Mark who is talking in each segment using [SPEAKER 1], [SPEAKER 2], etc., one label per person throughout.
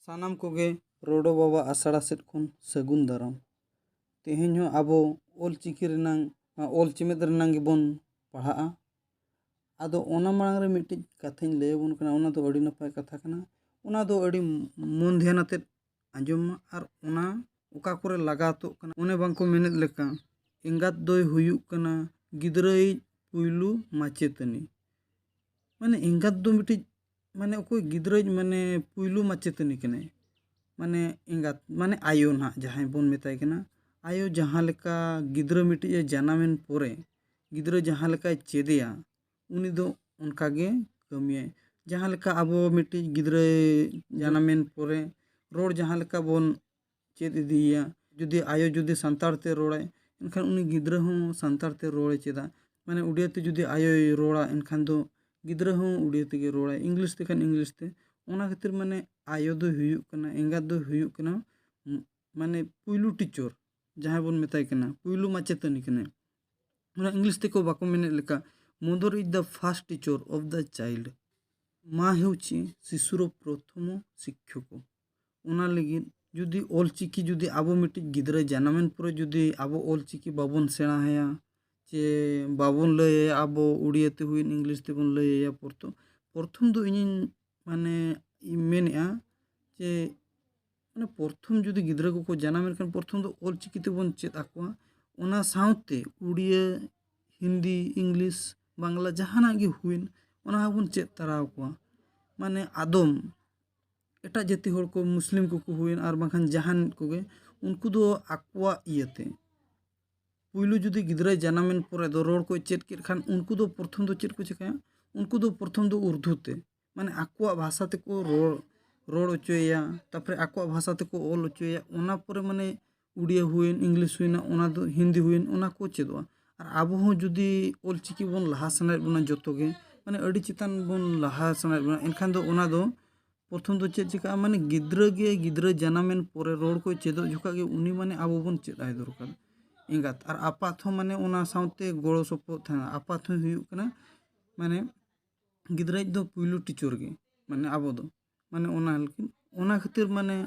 [SPEAKER 1] सानाम कोगे रोडो बाबा आसड़ा सेट खन सगुन दाराम तेहेñ हो आबो ओल चिकी रेनांग ओल चिमेद रेनांग गिबोन पढ़ाआ आदो ओना मांग रे मिट्टी कथाñ लैबोन कना ओना दो अड़ी नपाय कथा कना ओना दो अड़ी मन ध्यान आते आंजम और ओना ओका करे लगातो कना ओने बांको मेनेद लेका एंगात दोय हुयुक कना गिदराई पुइलू माचेतनी माने एंगात दो मिट्टी माने कोई गिदराई माने पुइलू माचेतनी कने माने एंगात माने आयो ना जहाँ बोन मेताय कना आयो जहाँ लेका गिदरा मिट्टी जानामेन पोरे गिदरा जहाँ लेका चेदिया उनी दो उनकागे कमिया जहाँ लेका आबो मिट्टी गिदरा जानामेन पोरे रोड जहाँ लेका बोन चेद इदिया जुदी आयो जुदी संतार ते रोड़े इनखान उनी गिदरा हूँ संतार ते रोड़े चेदा माने उड़िया ते जुदी आयो रोड़ा इनखान दो गिदरा हूँ उड़िया ते रोड़ा इंग्लिश ते खान इंग्लिश ते ओना खातिर माने आयो दो हुयुक कना एंगात दो हुयुक कना माने पुइलू टीचर जहाँ बोन मेताय कना पुइलू माचेतनी कने ओना इंग्लिश ते को बाको मेने लेका mother is the first teacher of the child माँ हेउची शिशुर प्रथम शिक्षक ओना लगी जुदी ओल चिकी जुदी आबो मिट्टी गिदरा जानामेन पुरे जुदी आबो ओल चिकी बाबोन सेणा है चे बाबोन लय आबो उड़िया ते हुइन इंग्लिश ते बोन लय प्रथम दो इन माने मेनेआ चे माने प्रथम जुदी गिदरा को जानामेन कान प्रथम दो ओल चिकी ते बोन चेद आकोआ ओना साउते उड़िया हिंदी इंग्लिश बांग्ला जहाना गे हुइन ओना बोन चेद तराव कोआ माने आदम एटा जाति होड़ को मुस्लिम को हुइन और बाखान जहान कोगे उनको दो आकुआ इयते पुइलू जुदी गिदरा जानामेन पोरे दो रोड को चेद के खान उनको दो प्रथम दो चेद को चिकाया उनको दो प्रथम दो उर्दू ते माने आकुआ भाषा ते को रोड उचोया तापरे आकुआ भाषा ते को ओल उचोया ओना पोरे माने उड़िया हुइन इंग्लिश हुइन ओना दो हिंदी हुइन ओना को चेदवा और आबो हो जुदी ओल चिकी बोन लहा सनाय बोना जतोगे माने अड़ी चितान बोन लहा सनाय बोना एनखान दो ओना दो प्रथम दो चेद चिका माने गिदरा जानामेन पोरे रोड को चेदो झुका गे उनी माने आबो बोन चेद आय दरकार एंगात और आपात हो माने ओना साउते गोड़ो सपो थाना आपात हो हुयुक कना माने गिदरा दो पुइलू टीचर गे माने आबो दो माने ओना हलकिन ओना खातिर माने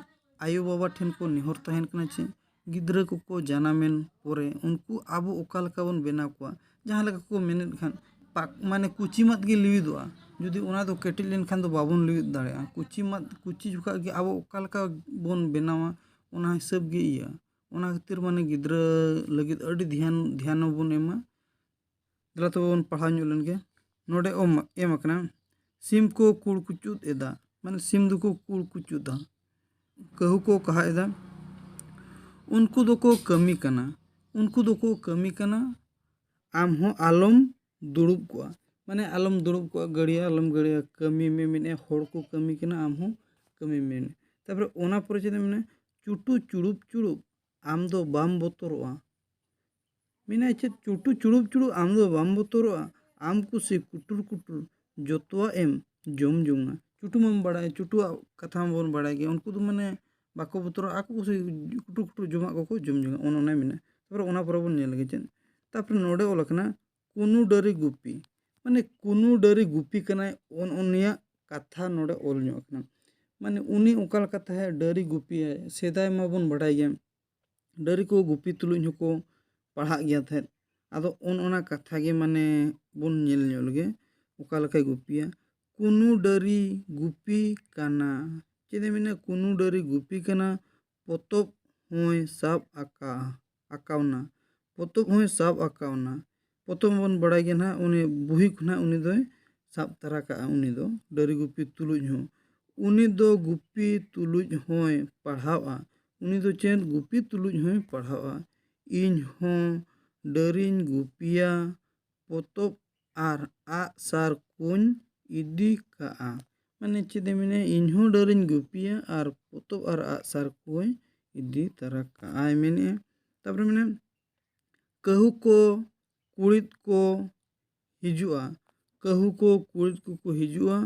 [SPEAKER 1] आयो बाबा ठेन को निहर तहन कना चे गिदरा को जानामेन पोरे उनको आबो ओका लेका बोन बेना कोआ जहाँ लेका को मेनेद खान पाक माने कुची मत गे लिविदोआ जुदी ओना दो केटिल लेन खान दो बाबोन लिविद दाड़ेआ कुची झुका गे आबो ओका लेका बोन बेनावा ओना हिसाब गे इया ओना खातिर माने गिदरा लगिद अड़ी ध्यान बोन एमा दला तो बोन पढ़ा ᱧᱚᱜ गे नोडे एम अकना सिम को कुड़ कुचुद एदा माने सिम दो को कुड़ कुचुदा कहू को कहा एदा उनको दो को कमी कना आम हो आलम दुड़ुब को माने आलम दुड़ुब को गड़िया आलम गड़िया कमी में मेने होड़ को कमी कना आम हो कमी में तापर ओना पर चेद मेने चुटू चुड़ुब आम दो बाम बोतरोआ मेने चे चुटू चुड़ुब आम दो बाम बोतरोआ आम कुसी कुटुर जोतवा एम जम जुंगा चुटू मम बड़ा चुटू कथा बोन बड़ा गया उनको तो माने बाको बोतरो आको कुसी कुटुर जमा को जम जुंगा ओना मेने तापर ओना पर बोन नेल गे चेन तापर नोडे ओलकना कुनु डरी गुपी माने कुनु डरी गुपी कना ओनिया कथा नोडे ओल ᱧᱚᱜ माने उनी ओकाल कथा है डरी गुपी है सेदाय मा बोन बड़ा गया डरी को गुपी तुलुñ को पढ़ा गया थे आदो ओना कथा गे माने बोन नेल ᱧᱚᱜ गे ओका लेका गुपिया कुनु डरी गुपी काना चेदे मेने कुनु डरी गुपी काना पोतोब होय साब आकावना पोतोब होय साब आकावना पोतोब बोन बड़ा गया ना उनी बुही खुना उनी दो साब तरा का उनी दो डरी गुपी तुलुñ हो उनी दो गुपी तुलुñ होय पढ़ावा उनी दो चेन गुपी तुलुñ होय पढ़ावा इन हो डरिन गुपिया पोतोब आर आ सार कुन इदी का माने चेदे मेने इन हो डरिन गुपिया आर पोतोब आर आ सार कुन इदी तरा का आय मेने तापर मेने कहू को कुड़ित को हिजुआ कहू को कुड़ित को हिजुआ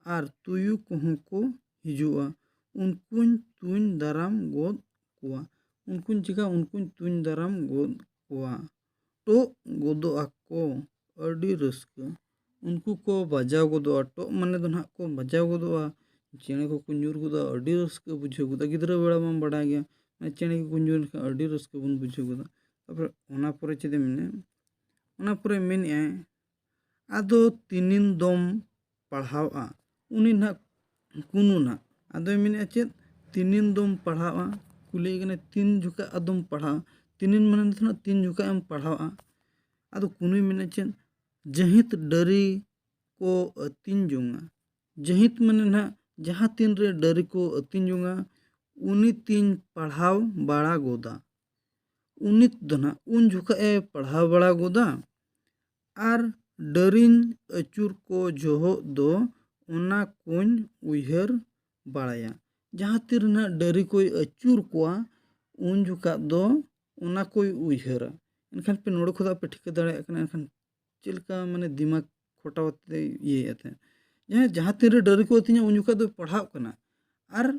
[SPEAKER 1] आर तुयु कोहू को हिजुआ उनकुन तुन दाराम गोद कुआ उनकुन चिका उनकुन तुन दाराम गोद कुआ तो गोदो आको अड़ी रस्क उनको को बजाव गोदोआ तो माने दो ना को बजाव गोदोआ चेणे को nyur गोदा अड़ी रस्का बुझे गोदा गिद्रा बेड़ा माम बड़ा गया मैं चेणे को nyur लेखा अड़ी रस्का बन बुझे गोदा तापर ओना परे चेदे मेने ओना परे मेने आदो तीनिन दम पढ़ावा उनी ना कुनु ना आदो मेने चेद तीनिन दम पढ़ावा कुली गने तीन जुका आदम पढ़ा तीनिन माने ना तीन जुका एम पढ़ावा आदो कुनुई मेने चेद जहित डरी को अतिन जुंगा जहित माने ना जहाँ तीन रे डरी को अतिन जुंगा उनी तीन पढ़ाव बड़ा गोदा उनी दना उन जुका ए पढ़ाव बड़ा गोदा आर डरिन अचुर को जोहो दो ओना कोन उइहर बाड़ाया जहाँ तीर ना डरी कोई अचुर कोआ उन जुका दो ओना कोई उइहरा इनखान पे नोड़ खुदा पे ठिक दाड़े इनखान चिलका माने दिमाग खोटावते ये आते जहाँ तीर डरी को अतिया उन जुका दो पढ़ाव कना आर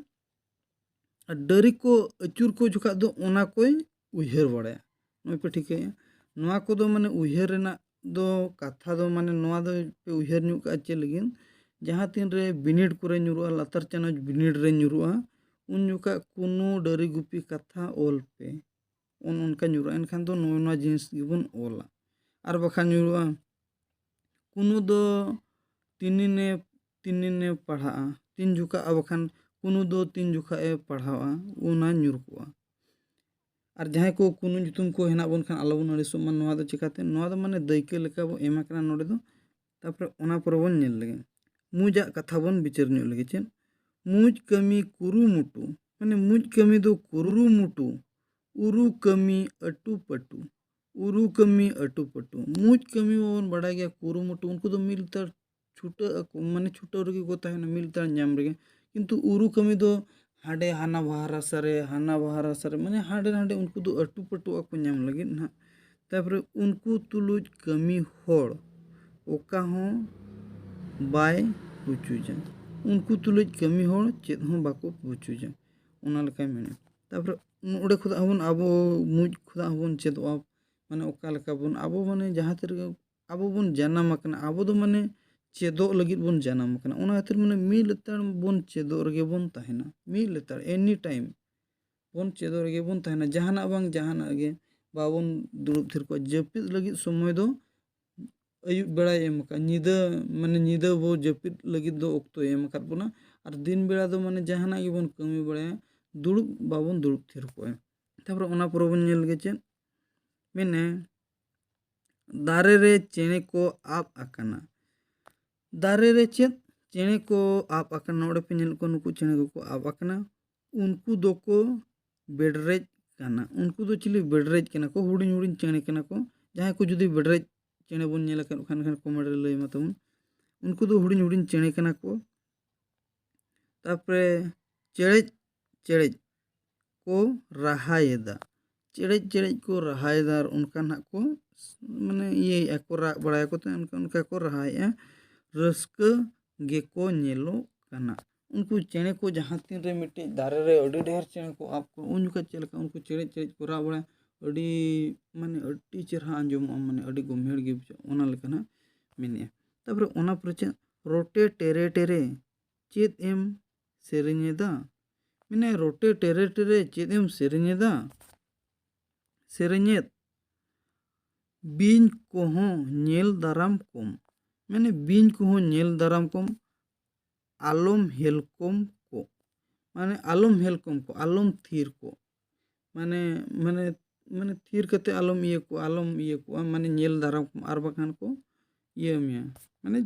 [SPEAKER 1] डरी को अचुर को जुका दो ओना कोई उइहर बाड़ाया नोय पे ठिक है नोआ को दो माने उइहर रेना दो कथा दो माने नोआ दो पे उइहर न्यू का चे लगिन जहाँ तीन रे बिनिड करे न्युरुआ लातर चानच बिनिड रे न्युरुआ उन जुका कुनु डरी गुपी कथा ओल पे उनका न्युरुआ एनखान दो नोआ जिनिस गिबन ओला आर बखा न्युरुआ कुनु दो तीनिने पढ़ा तीन जुका अबखान कुनु दो तीन जुका ए पढ़ावा उना न्युरुआ और जहाँ को कुनु जुतुम को हेना बन खान आलोबन अड़िसो मान नोआ दो चिकाते नोआ दो माने दैके लेका बो एमा कना नोडे दो तापर ओना पर बन नेल लगे मुजा कथा बन विचार न्यू लगे चेन मुज कमी कुरुमुटु माने मुज कमी दो कुरुमुटु उरु कमी अटू पटू उरु कमी अटू पटू मुज कमी बन बड़ा गया कुरुमुटु उनको तो मिलता छूटा माने छूटा रगे को ताहे ना मिलता नाम रगे किंतु उरु कमी दो हाडे हाना बहारा सरे माने हाडे हाडे उनको दो अटू पटू को नाम लगे ना तापर उनको तुलुज कमी होड़ ओका हो बाय पुचुजा उनको तुलुज कमी होड़ चेद हो बाको पुचुजा ओना लेका मेने तापर ओडे खुदा हबन आबो मुज खुदा हबन चेदवा माने ओका लेका बन आबो माने जहाँ तेर आबो बन जानाम अकना आबो दो माने चेदो लगित बन जानाम अकना ओना खातिर माने मी लेतार बन चेदो रगे बन ताहेना मी लेतार एनी टाइम बन चेदो रगे बन ताहेना जहाना बांग जहाना गे बाबन दुड़ुब थिर को जपिद लगित समय दो अयुब बेड़ा एमका निदा माने निदा बो जपिद लगित दो ओक्तो एमकात बना और दिन बेड़ा दो माने जहाना गे बन कमी बड़ा दुड़ुब बाबन दुड़ुब थिर को तापर ओना पर बन नेल गे चेन मेने दारे रे चेणे को आप आकना दारे रे चेद चेणे को आप आकना ओडे पे नेल को नुकु चेणे को आप आकना उनको दो को बेडरेज काना उनको दो चिली बेडरेज कना को हुडिन हुडिन चेणे कना को जहाँ को जुदी बेडरेज चेणे बन नेल खान खान खान कमेंट रे लय मतम उनको दो हुडिन हुडिन चेणे कना को तापरे चेड़े चेड़े को रहायदा चेड़े चेड़े को रहायदा उनका ना को माने ये को राग बड़ा को तो उनका को रहाया रस्क गे को नेलो कना उनको चेणे को जहाँ तीन रे मिट्टी दारे रे अड़ी ढेर चेणे को आपको उनका चलका उनको चेड़े चेड़े को राग बड़ा अड़ी माने अड़ी चेहरा अंजम माने अड़ी गमेड़ गे ओना लेकना मेने तापर ओना प्रचे रोटे टेरे टेरे चेद एम सेरेनेदा माने रोटे टेरे टेरे चेद एम सेरेनेदा सेरेनेत बीन कोहों नेल दाराम कोम माने बीन कोहों नेल दाराम कोम आलम हेलकोम को माने आलम हेलकोम को आलम थीर को माने माने माने थीर कते आलम ये को माने नेल दाराम कोम आर बखान को ये मिया माने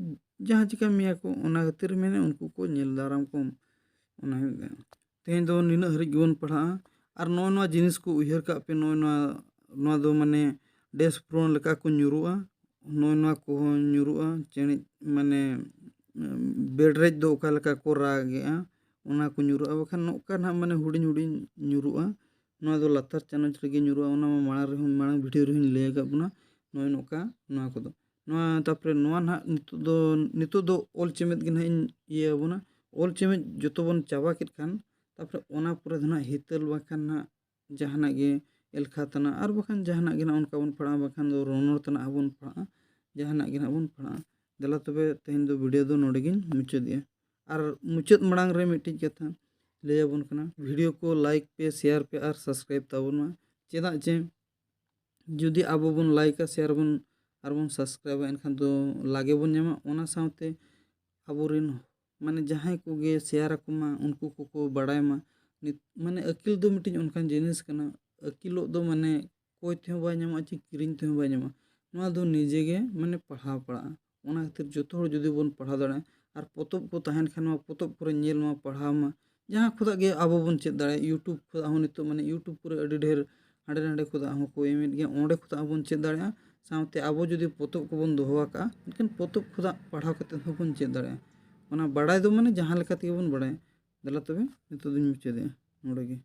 [SPEAKER 1] जहाँ चिका मिया को ओना खातिर मेने उनको को नेल दाराम कोम ओना तेहें दो निना हरि गवन पढ़ा और नोआ जिनिस को उहर का पे नोआ दो माने डेस प्रोन लेका को न्युरुआ नोआ को न्युरुआ चेणे माने बेडरेज दो ओका लेका को रागेआ ओना को न्युरुआ बखान नोका ना माने हुडिन हुडिन न्युरुआ नोआ दो लातार चानच रेगे न्युरुआ ओना माड़ा रे माड़ा वीडियो रे लय का बना नोय नोका नोआ को दो नोआ तापरे नोआ ना नितो दो ओल चेमेत गे ना ये बना ओल चेमेत जतो बन चाबा केत खान तापरे ओना पुरे धना हितल बखान ना जहाना गे एलखा तना और बखान जहाना गे ना उनका बन पढ़ा बखान दो रोनर तना बन पढ़ा जहाना गे ना बन पढ़ा दला तबे तेहेन दो वीडियो दो नोडे गिन मुचादिया। और मुचाद मांग रे मिट्टी कथा लैबन कना वीडियो को लाइक पे शेयर पे और सब्सक्राइब ताबन मा चेदा चे जुदी आबो बन लाइक शेयर बन और बन सब्सक्राइब एनखान तो लागे बन जामा ओना साउते आबोरिन माने जहां को गे शेयर मा उनको को बड़ाय मा माने अकिल दो मिट्टी उनकान जिनिस कना अकिलो दो माने कोई थे बाय नामा ची किरिन थे बाय नामा नोआ दो निजे गे माने पढ़ाव पड़ा ओना खातिर जतो हर जुदी बन पढ़ा दाड़े और पोतब को तहन खान मा पोतब को नेल मा पढ़ाव मा जहां खुदा गे आबो बन चेद दाड़े यूट्यूब खुदा हो नितो माने यूट्यूब पर अडी ढेर हांडे नांडे खुदा हो को एमित गे ओंडे खुदा बन चेद दाड़े साउते आबो जुदी पोतब को बन दोहो का लेकिन पोतब खुदा पढ़ाव कते हो बन चेद दाड़े ओना बड़ाय दो माने जहां लेका ते बन बड़ाय दला तबे नितो दिन मुचादे नोडे गे।